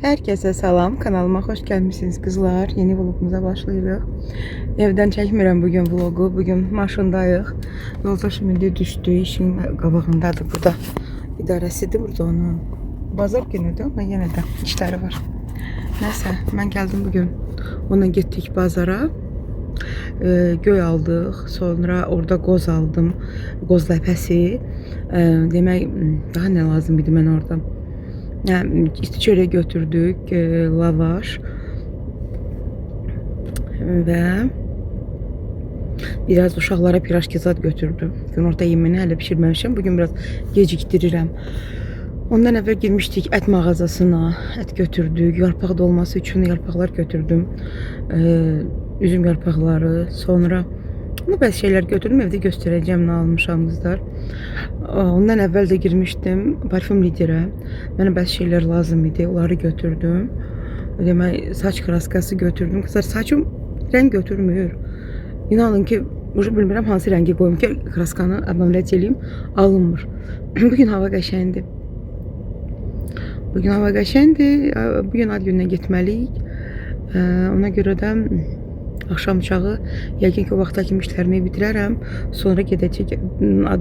Herkese salam, kanalıma hoş gelmişsiniz kızlar. Yeni vlogumuza başlayırıq. Evdən çəkmirəm bugün vlogu. Bugün maşındayıq. Yoldaşım indi düşdü, işin qabağındadır. Burada idarəsidir, burada onun. Bazar günüdür, amma yenə də işləri var. Nəsə, mən gəldim bugün. Ona getdik bazara. Göy aldıq, sonra orada qoz aldım. Qoz ləpəsi. Demək, daha nə lazım idi mən orada? Yani isti çörek götürdük, lavaş ve biraz uşaqlara piraşkezat götürdüm. Günorta yemini hələ pişirməmişəm. Bugün biraz gecikdirirəm. Ondan əvvəl girmişdik ət mağazasına. Ət götürdük. Yarpaq dolması üçün yarpaqlar götürdüm. Üzüm yarpaqları. Sonra bəzi şeyler götürdüm. Evdə göstərəcəm nə almışam qızlar. Ondan əvvəl də girmişdim parfüm liderə. Mənə bəzi şeyler lazım idi. Onları götürdüm. Demək, saç kraskası götürdüm. Qızlar, saçım rəng götürmür. İnanın ki, bilmirəm hansı rəngi qoyum ki, kraskanı əməliyyat eləyim, alınmır. Bugün hava qəşəngdir. Bugün ad gününə getməliyik. Ona görə də akşam uçağı yəqin ki o vaxta kimi işlərimi bitirərəm. Sonra gedəcək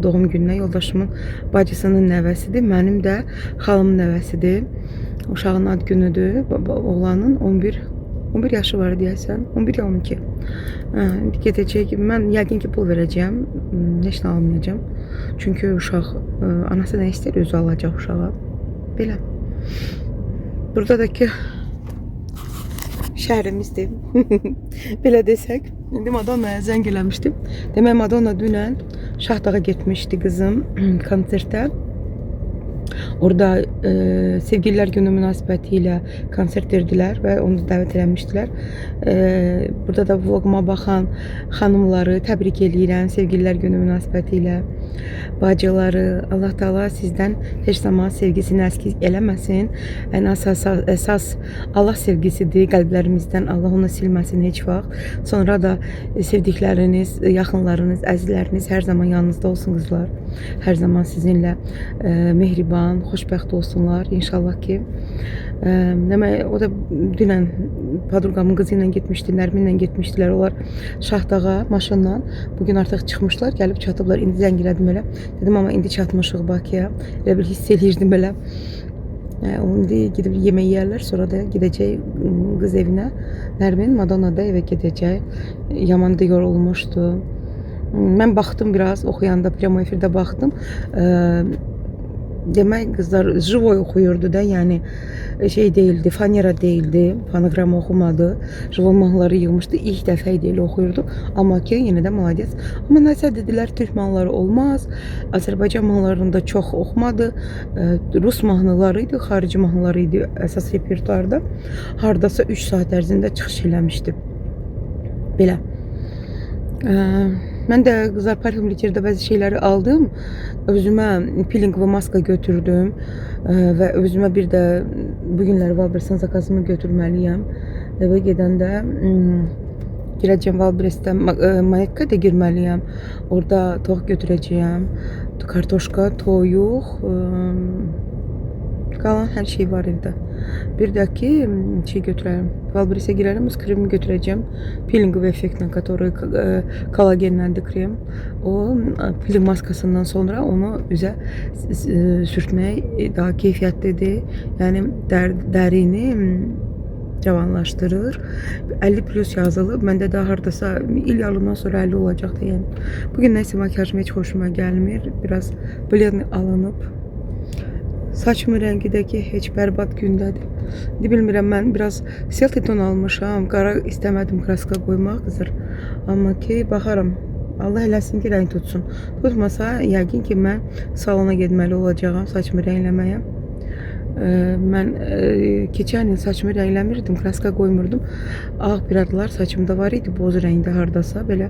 doğum gününə. Yoldaşımın bacısının nəvəsidir. Mənim də xalımın nəvəsidir. Uşağın ad günüdür. Oğlanın 11 yaşı var deyəsən. 11 ya 12. Gedəcək. Mən yəqin ki pul verəcəyəm. Heç nə almayacağım. Çünki uşaq anası nə istər özü alacaq uşağa. Belə. Burada da ki şəhərimizdir. Belə desək. İndi Madonna'ya zəng eləmişdim. Demək, Madonna dünən Şahdağa getmişdi qızım konsertə. Orada sevgililer günü münasibətilə konsert verdilər və onu dəvət eləmişdilər. Burada da vloguma baxan xanımları təbrik eləyirəm sevgililer günü münasibətilə. Bacıları, Allah Taala sizdən heç zaman sevgisini əskiz eləməsin. Ən əsas Allah sevgisidir qəlblərimizdən. Allah onu silməsin heç vaxt. Sonra da sevdikləriniz, yaxınlarınız, əzizləriniz hər zaman yanınızda olsun qızlar. Hər zaman sizinlə mehriban, xoşbəxt olsunlar inşallah ki. Demək, o da dünən padruqamın qızı ilə getmişdi, Nərminlə getmişdilər. Onlar Şahdağa maşınla. Bugün artıq çıxmışlar, gəlib çatıblar. İndi zəng elədim elə. Dedim, amma indi çatmışıq Bakıya. Elə bir hiss eləyirdim elə. İndi gidib yemək yeyərlər, sonra da gedəcək qız evinə. Nərmin Madonna da evə gedəcək. Yaman da yorulmuşdu. Mən baxdım biraz, oxuyanda, premo efirdə baxdım. Demək, qızlar живой oxuyurdu da, yəni şey değildi, fanera değildi, fonoqramı oxumadı, живой mahnıları yığmışdı, ilk dəfə idi elə oxuyurdu, amma ki, yenə də malades. Amma nəsə dedilər, türk mahnıları olmaz, Azərbaycan mahnılarını da çox oxumadı, Rus mahnıları idi, xarici mahnıları idi əsas repertuarda, hardasa 3 saat ərzində çıxış eləmişdi. Belə. Mən də qızlar parfüm litrdə bəzi şeyləri aldım. Özümə peeling və maska götürdüm. Və özümə bir də bugünləri Valbresan zakazımı götürməliyəm. Evə gedəndə girəcəm Valbresdə Manetka da girməliyəm. Orada toyuq götürəcəyəm. Kartoşka, toyuq, qalan hər şey var evdə. Bir də ki şey götürərəm. Valbres'e girərəm, öz kremimi götürəcəm. Peeling ve effektlə, который kolagenləndir krem. O peeling maskasından sonra onu üzə sürtmək daha keyfiyyətlidir. Yəni dərini cavanlaşdırır. 50+ yazılıb. Məndə daha hardasa il yarımdan sonra 50 olacaq da yəni. Bugün nəsə makyajım heç xoşuma gəlmir. Biraz blend alınıb. Saçımın rəngi də ki heç bərbad gündədir. Bilmirəm, mən biraz selti ton almışam. Qara istəmədim kraska qoymaq qızır. Amma ki baxaram. Allah eləsin ki rəng tutsun. Tutmasa yəqin ki mən salona getməli olacağam saçımı rəngləməyə. Mən keçən il saçımı rəngləmirdim, kraska qoymurdum. Ağ piradlar saçımda var idi, boz rəngdə hardasa belə.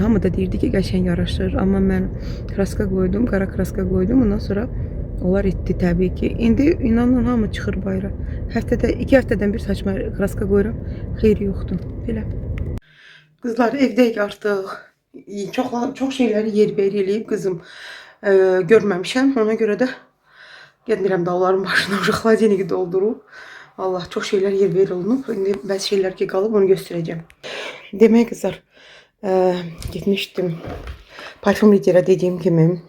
Hamı da deyirdi ki qəşəng yaraşır. Amma mən kraska qoydum, qara kraska qoydum. Ondan sonra onlar etdi təbii ki. İndi inanın hamı çıxır bayra. Həftədə 2 həftədən bir saçma kraska qoyuram. Xeyri yoxdur. Belə. Qızlar, evdəyik artıq. Çox şeyləri yerbəyer eləyib qızım görməmişəm. Ona görə də Getmirəm də onların başına xladiyeni doldurub. Allah çox şeylər yer ver olunub. İndi bəzi şeylər ki qalıb onu göstərəcəm. Demək qızlar, getmişdim. Parfüm liderə dediyim kimi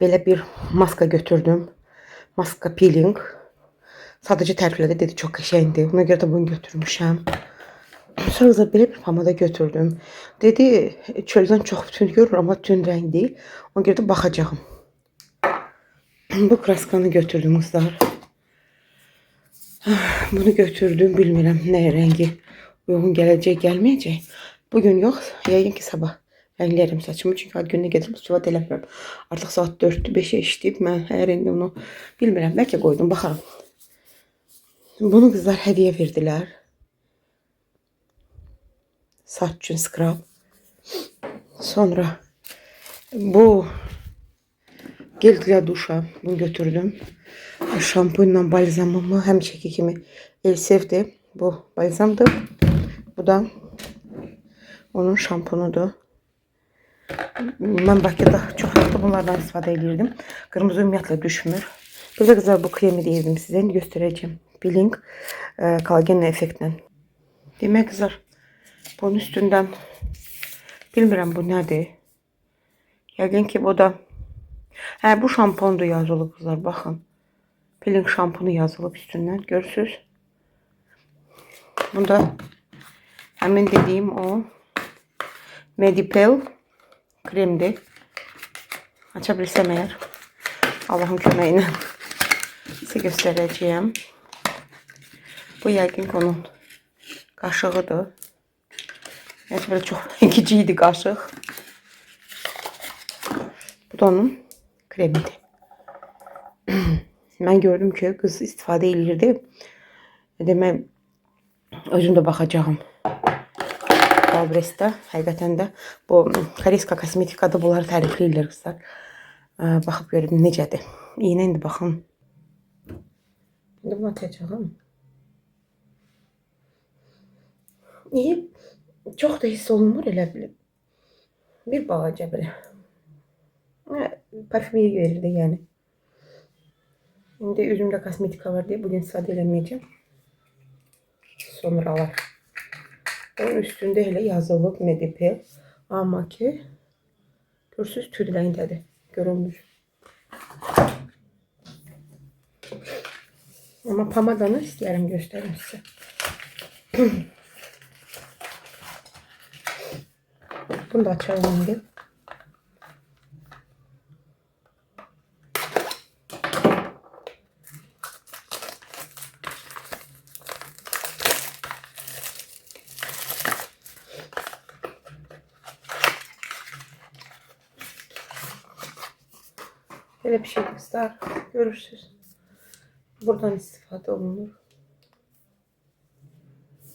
belə bir maska götürdüm. Maska peeling. Sadəcə təriflədi, dedi çox qəşəngdir. Ona görə də bunu götürmüşəm. Sonra da belə bir pomada götürdüm. Dedi çöldən çox tünd görür, amma tünd rəng deyil. Ona görə də baxacağım. Bu kraskanı götürdüm qızlar. Bunu götürdüm, bilmirəm nə rəngi uyğun gələcək, gəlməyəcək. Bugün yox, yəqin ki sabah rəngləyərəm saçımı. Çünki ad gününə gedirəm, istifadə eləmirəm. Artıq saat 4-dür, 5-ə işləyib. Mən hər indi onu bilmirəm, bəlkə qoydum, baxaram. Bunu qızlar hədiyyə verdilər. Saç üçün skrab. Sonra bu gel для duşa bunu götürdüm. Şampunla balzamımı həmişəki kimi Elsevdir. Bu balzamdır. Bu da onun şampunudur. Mən Bakıda çox vaxt bunlardan istifadə edirdim. Qırmızı ümumiyyətlə düşmür. Bir də qızlar bu kremi deyirdim sizə. İndi göstərəcəm. Peeling kollagen effektlə. Demək qızlar, bunun üstündən bilmirəm bu nədir. Yəqin ki bu da bu şampundur yazılıb qızlar, baxın. Peeling şampunu yazılıb üstündən, görürsünüz. Bunda həmin dediyim o Medipel kremdir. Aça bilsəm əgər, Allahın köməyi ilə sizə göstərəcəyəm. Bu yəqin ki onun qaşığıdır. Yəni belə çox kiçik idi qaşıq. Bu da onun kremidir. Mən gördüm ki qız istifadə edirdi. Demək özüm də baxacağım. Balbrestdə həqiqətən də bu Koreyska kosmetikada bunları tərifləyirlər qızlar. Baxıb görün necədir. İynə indi baxın. İndi bunu atacağım. İyi, çox da hiss olunmur elə bilib. Bir balaca belə. Parfümeyi verirdi yəni. İndi üzümdə kosmetika var deyə bugün istifadə eləməyəcəm. Sonralar. Onun üstündə elə yazılıb Medipel. Amma ki görürsünüz tüd rəngdədir. Görünmür. Amma pomadanı istəyərəm göstərim sizə. Bunu da açalım indi. Böyle bir şey kızlar, görürsünüz. Buradan istifadə olunur.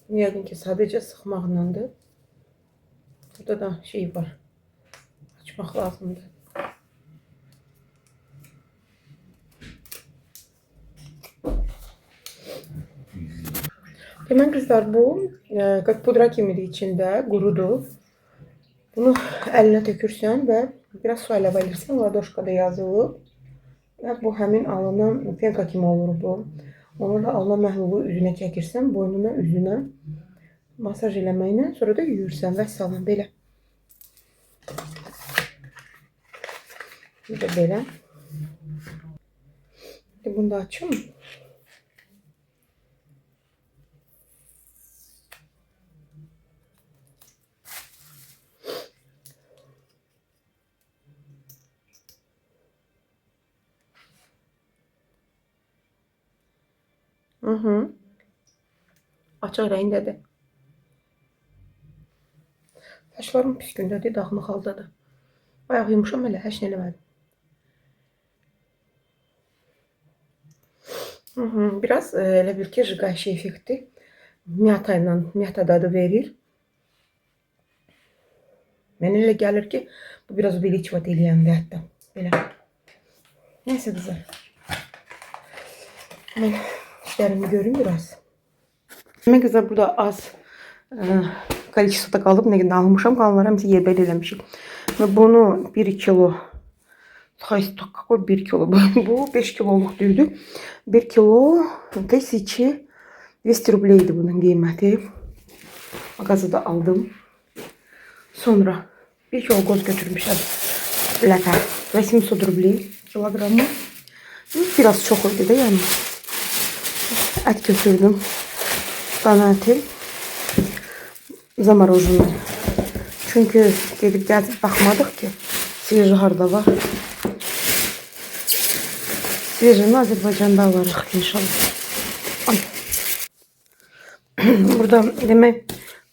Yəqin ki sadəcə sıxmaqlandır. Burada da şey var. Açmaq lazımdır. Demək qızlar, bu как pudra kimidir içində, qurudur. Bunu əlinə tökürsən və biraz su əlavə edirsən, Ladoşkada yazılıb. Bu həmin alınan penka kimi olur bu. Onu da alınan məhlulu üzünə çəkirsən, boynuna, üzünə masaj eləməklə, sonra da yuyursan və salam belə. Bir də belə. Bunu da açım. Açıq rəngdədir. Saçlarım pis gündədir, dağınıq haldadır. Bayaq yumuşam elə, heç nə eləmədim. Biraz elə bir ki jigayşi effekti. Miyata dadı verir. Mənə elə gəlir ki, bu biraz увеличивать eləyəndə hətta. Belə. Neyse qızlar. Mən işlərimi görüm biraz. Demək qızlar, burada az kolичествоda qalıb, nə qədər almışam, qalanları həmsə yerbəl eləmişik. Və bunu 1 kilo Какой 1 kilo? Bu 5 kiloluk düydü. 1 kilo 200 rubleydi bunun qiyməti. Mağazada aldım. Sonra 1 kilo qoz götürmüşəm. Ləpə. 800 rubley kilogramı. Biraz çox idi də yəni. Ət götürdüm. Dana əti. Zamorоженный. Çünki gedib gəzib baxmadıq ki, sveji harda var. Svejini Azərbaycanda alarıq inşallah. Burada demək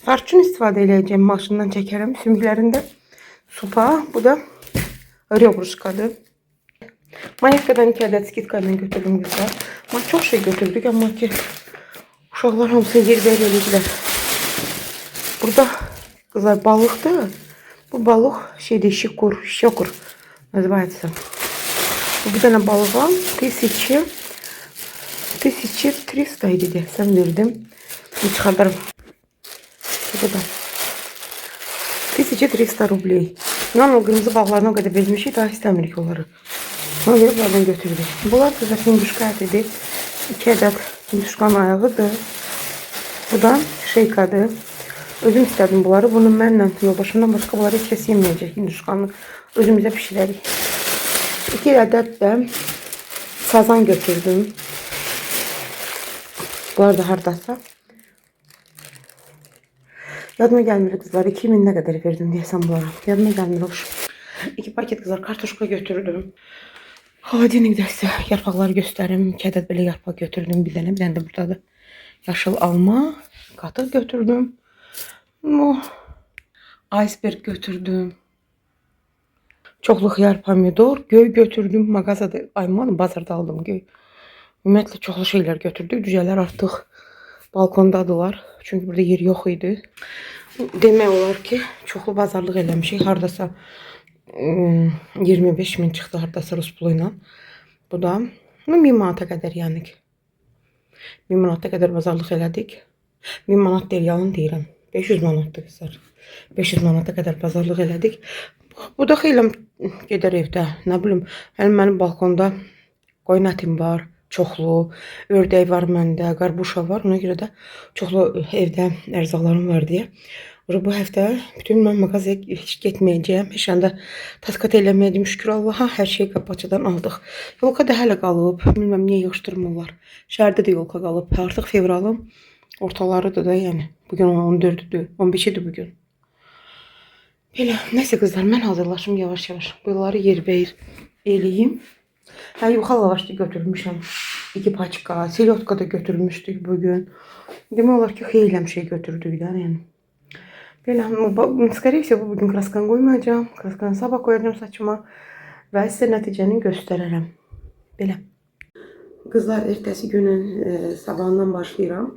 tarçın istifadə edəcəm, maşından çəkərəm. Sümüklərində supa, bu da ryobruşkadır. Mayevkadan 2 ədəd skidkayla götürdüm qızlar. Çox şey götürdük, amma ki uşaqlar hamısını yer-ber elədilər. Burada qızlar balıqdır. Bu balıq şeydir, şokur называется. Bir dənə balığa 1300 idi desəm verdim. Çıxardarım. Bu da 1300 rubley. İnan o qırmızı balıqlarına o qədər bezmişik, daha istəmirik onları. Ona görə bunlardan götürdük. Bunlar da hinduşka ətidir. 2 ədəd hinduşkanın ayağıdır. Bu da şeykadır. Özüm istədim bunları. Bunu mənlə yoldaşımdan başqa bunları heç kəs yeməyəcək. Hinduşkanı özümüzə pişirərik. 2 ədəd də sazan götürdüm. Bunlar da hardasa. Yadıma gəlmir qızlar. 2000 nə qədər verdim deyəsəm bunlara. Yadıma gəlmir hoş. 2 paket qızlar kartoşka götürdüm. Havadenik dəstə yarpaqları göstərim. 2 ədəd belə yarpaq götürdüm. Bir dənə də buradadır. Yaşıl alma. Qatıq götürdüm. Iceberg götürdüm. Çoxlu xiyar, pomidor, göy götürdüm. Mağazada aymadım, bazarda aldım göy. Ümumiyyətlə çoxlu şeylər götürdük. Cücələr artıq balkondadılar. Çünki burada yer yox idi. Demək olar ki, çoxlu bazarlıq eləmişik. Hardasa 25 min çıxdı hardasa rus pulu ilə. Bu da 1000 manata qədər yəni ki. 1000 manata qədər bazarlıq elədik. 1000 manat deyil, yalan deyirəm. 500 manatdır qızlar. 500 manata qədər bazarlıq elədik. Bu da xeyləm gedər evdə. Nə bilim, mənim balkonda qoyun ətim var, çoxlu. Ördək var məndə, qarabuşa var. Ona görə də çoxlu evdə ərzaqlarım var deyə. Bu həftə bütün mən mağazaya heç getməyəcəyəm. Heç anda taskat eləməyəcəm. Şükür Allaha, hər şey qapıcıdan aldıq. Yolka da hələ qalıb. Bilməm niyə yığışdırmırlar. Şəhərdə də yolka qalıb. Artıq fevralın ortalarıdır da, yəni. Bugün 14-dür, 15-dir bugün. Belə, nəsə qızlar, mən hazırlaşım yavaş-yavaş. Bunları yerbəyer eləyim. Hə, yuxal lavaşı götürmüşəm. 2 paçka, selyotka da götürmüşdük bugün. Demək olar ki, xeyləm şey götürdük də, yəni. Belə, skорее всего, bugün kraskan qoymayacağım. Kraskanı sabah koyacağım saçıma. Və sizə nəticəni göstərərəm. Belə. Qızlar, ertəsi günün sabahından başlayıram.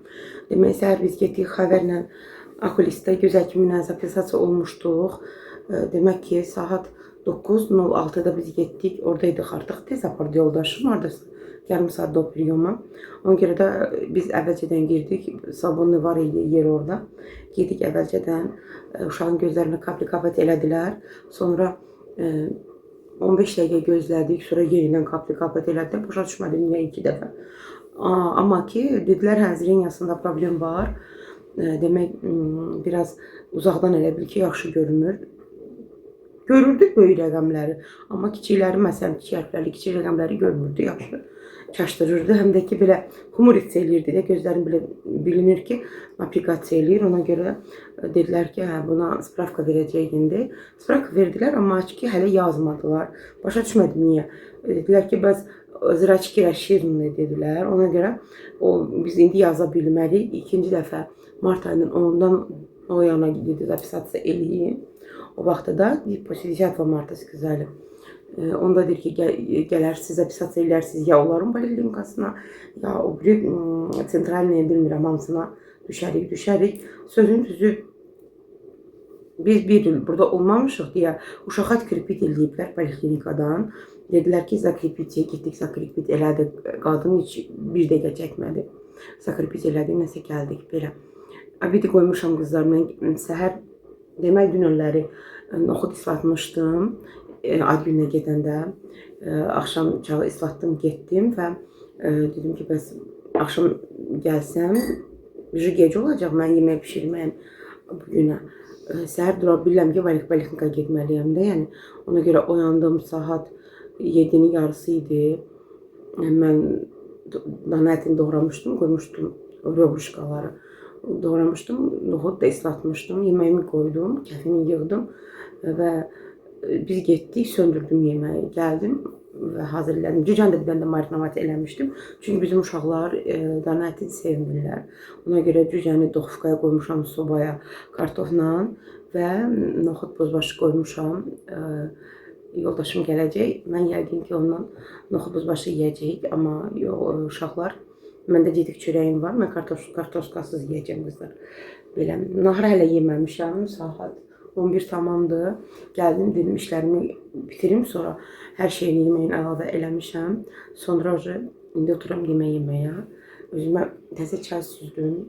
Demək, səhər biz getdik xəbərlə Akulisdə gözəl kimi zapисasiya olmuşduq. Demək ki, saat 9:06-da biz getdik. Oradaydıq artıq. Tez apardı yoldaşım. Oradasın. Yarım saatdə o priyoma. Ona görə də biz əvvəlcədən girdik. Sabunlu var idi yer orada. Girdik əvvəlcədən. Uşağın gözlərinə kapli-kapet elədilər. Sonra 15 dəqiqə gözlədik. Sonra yenidən kapli-kapet elədilər. Başa düşmədim niyə 2 dəfə. Amma ki, dedilər zrenyasında problem var. Demək, biraz uzaqdan elə bil ki, yaxşı görünmür. Görürdük böyük rəqəmləri. Amma kiçikləri, məsələn, kiçik hərflərli kiçik rəqəmləri görmürdü, yaxşı çaşdırırdı. Həm də ki, belə humorit eləyirdi də, gözlərim belə bilinir ki, aplikasiya eləyir. Ona görə dedilər ki, hə, buna spravka verəcək indi. Spravka verdilər, amma ki, hələ yazmadılar. Başa düşmədim niyə. Dedilər ki, bəs zraçki расширенный dedilər. Ona görə biz indi yaza bilmərik. İkinci dəfə mart ayının 10-dan o yana записаться eləyin. O vaxtda da после 10 marta сказали. Onda deyir ki, gələrsiz, записаться elərsiniz ya onların poliklinikasına, ya o biri sentralniyə bilmirəm hamısına düşərik. Sözün düzü biz bir il burada olmamışıq deyə uşağa kripit eləyiblər poliklinikadan. Dedilər ki, zakripitiyə getdik, zakripit elədik. Qadın heç bir dəqiqə çəkmədi. Zakripit elədik, nəsə gəldik belə. Abidi qoymuşam qızlar, mən səhər demək dünənləri noxud islatmışdım. ad gününə gedəndə axşam çağı islatdım, getdim və dedim ki, bəs axşam gəlsəm, gec olacaq, mən yemək bişirməyim bu günə. Səhər dura bilirəm ki, poliklinikaya getməliyəm də, yəni ona görə oyandım, saat 7-nin yarısı idi. Mən dana ətini doğramışdım, qoymuşdum röbruşkaları. Doğramışdım, nohud da islatmışdım, yeməyimi qoydum, kəfini yığdım və biz getdik, söndürdüm yeməyi, gəldim və hazırladım. Cücən də bir dənə marinavat eləmişdim. Çünki bizim uşaqlar dana ətini sevmirlər. Ona görə cücəni doxufkaya qoymuşam sobaya kartofla və noxud bozbaşı qoymuşam. Yoldaşım gələcək. Mən yəqin ki, ondan noxud bozbaşı yeyəcəyik, amma yox, uşaqlar. Məndə dedik çörəyim var, mən kartoşkasız yeyəcəm qızlar. Belə, nahara hələ yeməmişəm, saat 11 tamamdır. Gəldim, dedim işlərimi bitirim, sonra hər şeyini yeməyin əlavə eləmişəm. Sonra indi oturam yemək yeməyə. Özümə təzə çay süzdüm.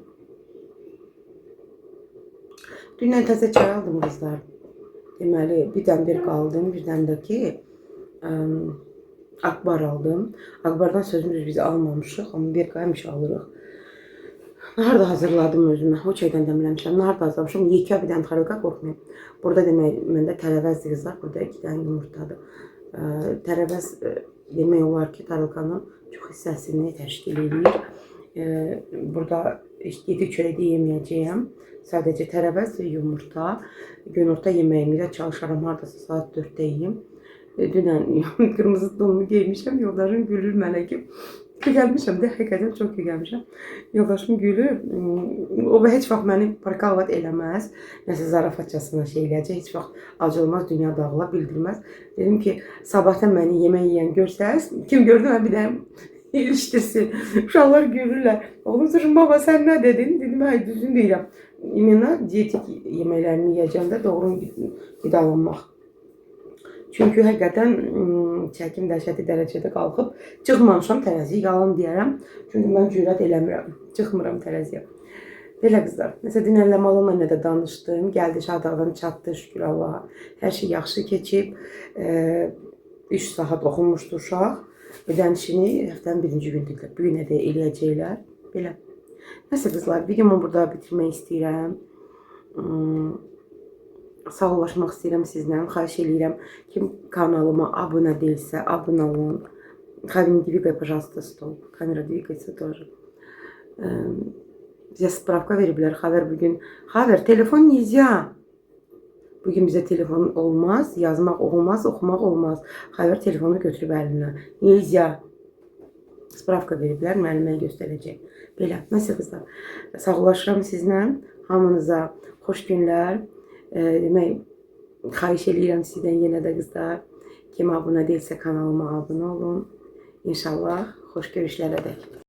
Dünən təzə çay aldım qızlar. Deməli, birdən bir qaldım, birdən də ki, Akbar aldım. Akbardan sözümüz biz almamışıq, amma bir qaymış alırıq. Nahar da hazırladım özümə. O çaydan dəmləmişəm. Nahar da hazırlamışam. Yekə bir dənə xarıqa qorxmayın. Burada demək, məndə tərəvəzdir qızlar. Burada 2 dənə yumurtadır. Tərəvəz demək olar ki, tarılkanın çox hissəsini təşkil edir. Burada yedik çörəkdə yeməyəcəyəm. Sadəcə tərəvəz və yumurta. Günorta yeməyimi də çalışaram, haradasa saat 4-də yeyim. Dünən qırmızı donumu geymişəm, yoldaşım gülür mənə ki, gəlmişəm də, həqiqətən çox gəlmişəm. Yoldaşım gülür, o heç vaxt məni parkalvat eləməz, nəsə zarafatçasına şey eləyəcək, heç vaxt acı olmaz, dünya dağıla bildirməz. Dedim ki, sabahdan məni yemək yeyən görsəz, kim gördü mən bir dənə ilişdirsin. Uşaqlar gülürlər. Oğlum soruşum, baba sən nə dedin? Dedim, hə, düzün deyirəm. İmena dietik yeməklərini yiyəcəm də doğru qidalanmaq. Çünki həqiqətən çəkim dəhşəti dərəcədə qalxıb, çıxmamışam tərəziyə, yalan deyərəm. Çünki mən cürət eləmirəm, çıxmıram tərəziyə. Belə qızlar, nəsə dinəlləmə olanla də danışdım, gəldi Şadağdan çatdı, şükür Allaha. Hər şey yaxşı keçib, 3 saat oxunmuşdu uşaq. Ödənişini həftənin 1-ci gündür, bu günə də eləyəcəklər. Belə. Nəsə qızlar, videomu burada bitirmək istəyirəm. Sağollaşmaq istəyirəm sizlə, xahiş edirəm. Kim kanalıma abunə deyilsə, abunə olun. Xavi, не двигай, пожалуйста, стол. Kamera двигается тоже. Bizə spravka veriblər, Xavər bugün. Xavər, telefon neyzya. Bugün bizə telefon olmaz, yazmaq olmaz, oxumaq olmaz. Xavər telefonu götürüb əlinə. Neyzya. Spravka veriblər, müəllimə göstərəcək. Belə, nəsə qızlar. Sağollaşıram sizlə. Hamınıza xoş günlər. Demək, xahiş edirəm sizdən yenə də qızlar. Kim abunə deyilsə kanalıma abunə olun. İnşallah xoş görüşlərə dək.